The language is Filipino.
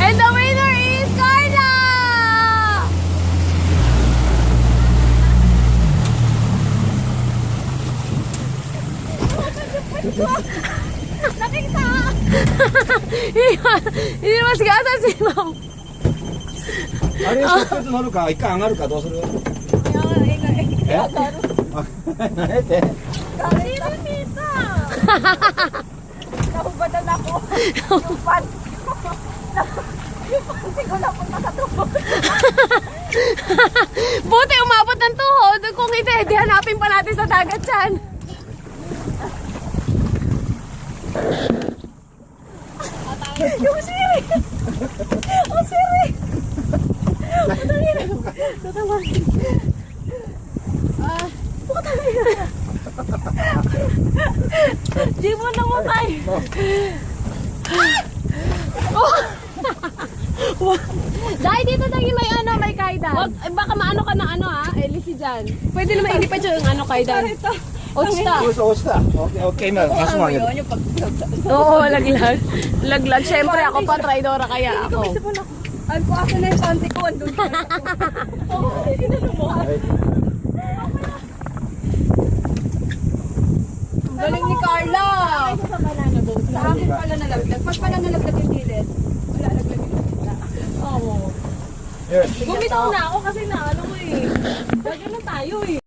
And the winner is Carla! Nakita! Hindi naman sigasa si Ma'am. あれ、直接乗るか、一回上がるか、どうする？え？何やって？ Nahubadan ako. Yung panty ko. Yung panty ko napunta sa tuhod. Buti umabot ng tuhod. Kung hindi, di hanapin pa natin sa dagat yan. Yung siri! Yung siri! Tatawagin. Di mo namatay. Dahil dito tayo may kaidan. Wag, baka maano ka na Elisi dyan. Pwede naman ilipad yung kaidan. Otsta. Osta. Okay na. Mas mo yun. Oo, laglag. Laglag. Siyempre ako pa, traidora kaya ako. Ako na yung panty ko. Andun ka. Galing ni Carla. Sa banana boat. Sa akin pala nalaglag. Pag pala nalaglag yung gilid, wala nalaglag yung gilid. Oo. Yes. Bumitaw na ako kasi naano ko eh. Gagano tayo eh.